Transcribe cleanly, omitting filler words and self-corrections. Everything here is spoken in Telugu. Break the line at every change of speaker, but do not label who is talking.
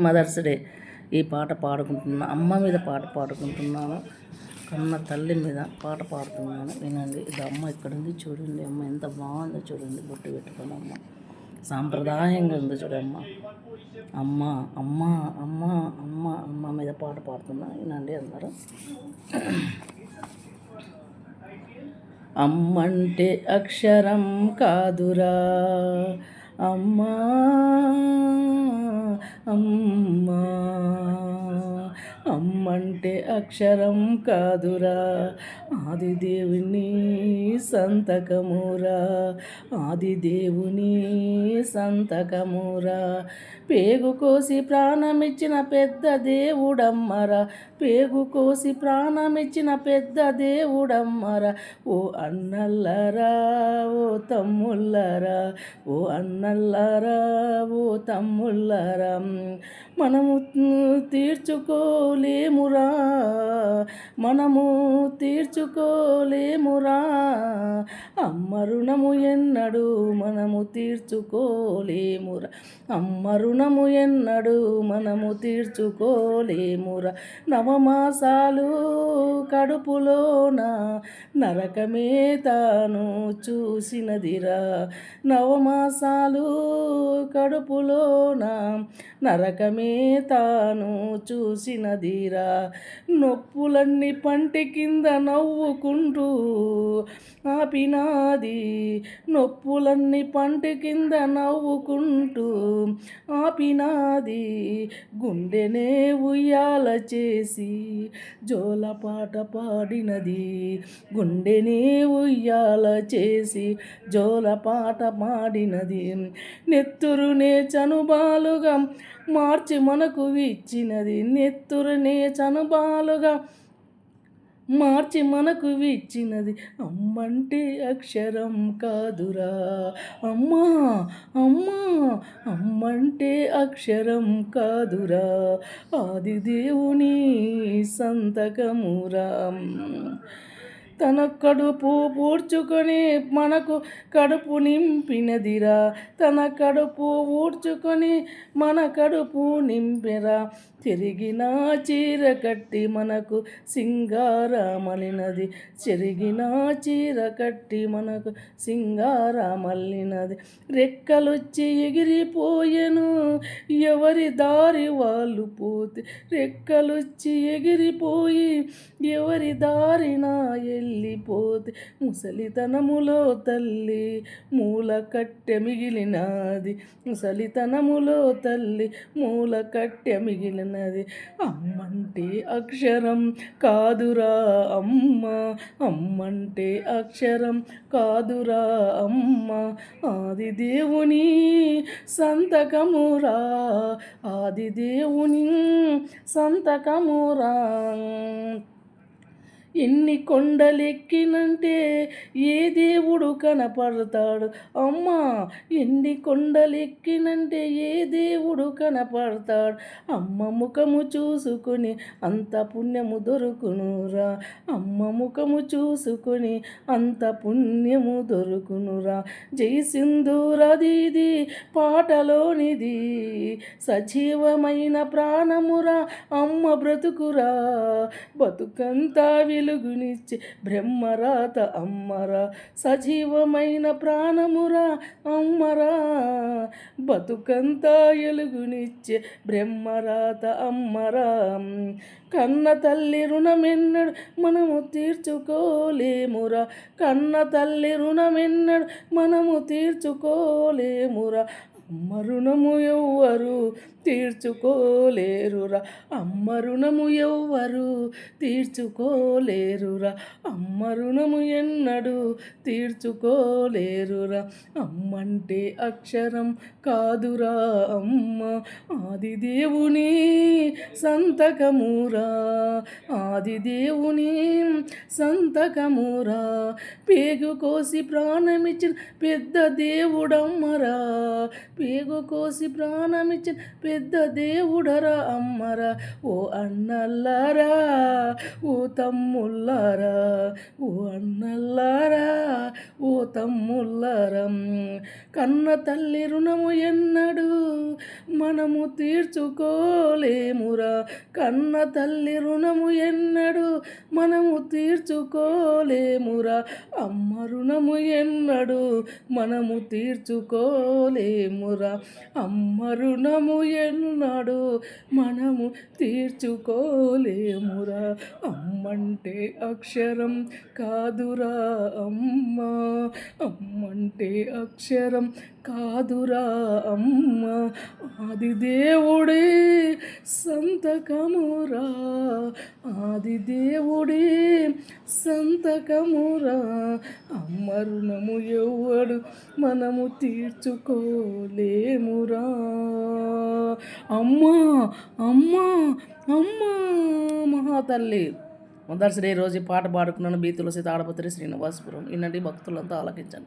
మదర్స్ డే ఈ పాట పాడుకుంటున్నాను. అమ్మ మీద పాట పాడుకుంటున్నాను. కన్న తల్లి మీద పాట పాడుతున్నాను. వినండి. ఇది అమ్మ ఇక్కడ ఉంది చూడండి. అమ్మ ఎంత బాగుందో చూడండి. బొట్టు పెట్టుకుని అమ్మ సాంప్రదాయంగా ఉంది చూడమ్మ. అమ్మ అమ్మ అమ్మ అమ్మ అమ్మ మీద పాట పాడుతున్నా. వినండి అందరూ. అమ్మంటే అక్షరం కాదురా అమ్మా అమ్మా, అమ్మంటే అక్షరం కాదురా ఆదిదేవుని సంతకమురా, ఆదిదేవుని సంతకమురా, పేగు కోసి ప్రాణమిచ్చిన పెద్ద దేవుడమ్మరా, పేగు కోసి ప్రాణమిచ్చిన పెద్ద దేవుడమ్మరా. ఓ అన్నల్లరా ఓ తమ్ముళ్ళరా, ఓ అన్నల్లరా ఓ తమ్ముళ్ళరా, మనము తీర్చుకోలేమురా, మనము తీర్చుకోలేమురా, అమ్మ రుణము ఎన్నడు మనము తీర్చుకోలేమురా, అమ్మ రుణము ఎన్నడు మనము తీర్చుకోలేమురా. నవమాసాలు కడుపులోన నరకమే తాను చూసినదిరా, నవమాసాలు కడుపులోన నరకమే తాను చూసినదిరా. నొప్పులన్నీ పంటి కింద నవ్వుకుంటూ ఆపినాది, నొప్పులన్నీ పంటి కింద నవ్వుకుంటూ ఆపినాది, గుండెనే ఉయ్యాల చేసి జోలపాట పాడినది, గుండెనే ఉయ్యాల చేసి జోలపాట పాడినది, నెత్తురునే చనుబాలుగా మార్చి మనకు ఇచ్చినది, నెత్తురునే చనుబాలుగా మార్చి మనకు ఇచ్చినది. అమ్మంటే అక్షరం కాదురా అమ్మా అమ్మా, అమ్మంటే అక్షరం కాదురా ఆదిదేవుని సంతకమురా. తన కడుపు పూడ్చుకొని మనకు కడుపు నింపినదిరా, తన కడుపు ఊడ్చుకొని మన కడుపు నింపెరా, చెరిగిన చీర కట్టి మనకు సింగారమలినది, చెరిగిన చీర కట్టి మనకు సింగారమల్లినది, రెక్కలొచ్చి ఎగిరిపోయెను ఎవరి దారి వాళ్ళు పోతే, రెక్కలొచ్చి ఎగిరిపోయి ఎవరి దారిన వెళ్ళిపోతే, ముసలితనములో తల్లి మూల కట్టె మిగిలినది, ముసలితనములో తల్లి మూల కట్టె మిగిలినది. అమ్మంటే అక్షరం కాదురా అమ్మ, అమ్మంటే అక్షరం కాదురా అమ్మ, ఆదిదేవుని సంతకమురా, ఆదిదేవుని సంతకమురా. ఎన్ని కొండలెక్కినంటే ఏ దేవుడు కనపడతాడు అమ్మా, ఎన్ని కొండలెక్కినంటే ఏ దేవుడు కనపడతాడు, అమ్మ ముఖము చూసుకొని అంత పుణ్యము దొరుకునురా, అమ్మ ముఖము చూసుకొని అంత పుణ్యము దొరుకునురా. జై సింధూరది పాటలోనిది సజీవమైన ప్రాణమురా అమ్మ బ్రతుకురా, బతుకంతా వెలుగునిచ్చే బ్రహ్మరాత అమ్మరా, సజీవమైన ప్రాణమురా అమ్మరా, బతుకంతా వెలుగునిచ్చే బ్రహ్మరాత అమ్మరా. కన్న తల్లి రుణమెన్నడు మనము తీర్చుకోలేమురా, కన్న తల్లి రుణమెన్నడు మనము తీర్చుకోలేమురా, అమ్మ రుణము ఎవ్వరు తీర్చుకోలేరురా, అమ్మ రుణము ఎవ్వరు తీర్చుకోలేరురా, అమ్మ రుణము ఎన్నడూ తీర్చుకోలేరురా. అమ్మంటే అక్షరం కాదురా అమ్మ, ఆదిదేవుని సంతకమురా, ఆదిదేవుని సంతకమురా, పేగు కోసి ప్రాణమిచ్చిన పెద్ద దేవుడమ్మరా, పేగు కోసి ప్రాణమిచ్చిన పెద్ద దేవుడరా అమ్మరా ఓ అన్నల్లారా ఓ తమ్ముళ్ళారా ఓ అన్నల్లారా ఓ తమ్ముళ్ళారా కన్న తల్లి రుణము ఎన్నడు మనము తీర్చుకోలేమురా కన్న తల్లి రుణము ఎన్నడు మనము తీర్చుకోలేమురా అమ్మ రుణము ఎన్నడు మనము తీర్చుకోలేమురా అమ్మ రుణము ఎన్నడు మనము తీర్చుకోలేమురా అమ్మంటే అక్షరం కాదురా అమ్మ అమ్మంటే అక్షరం కాదురా అమ్మ ఆది దేవుడే సంతకమురా ఆది దేవుడే సంతకమురా అమ్మ రుణము ఎవ్వడు మనము తీర్చుకోలేమురా అమ్మా అమ్మా అమ్మా మహాతల్లి మొదటి రోజు ఈ పాట పాడుకున్నాను. బి తులసి తాడపత్రి శ్రీనివాసపురం. ఇన్నటి భక్తులంతా ఆలకించండి.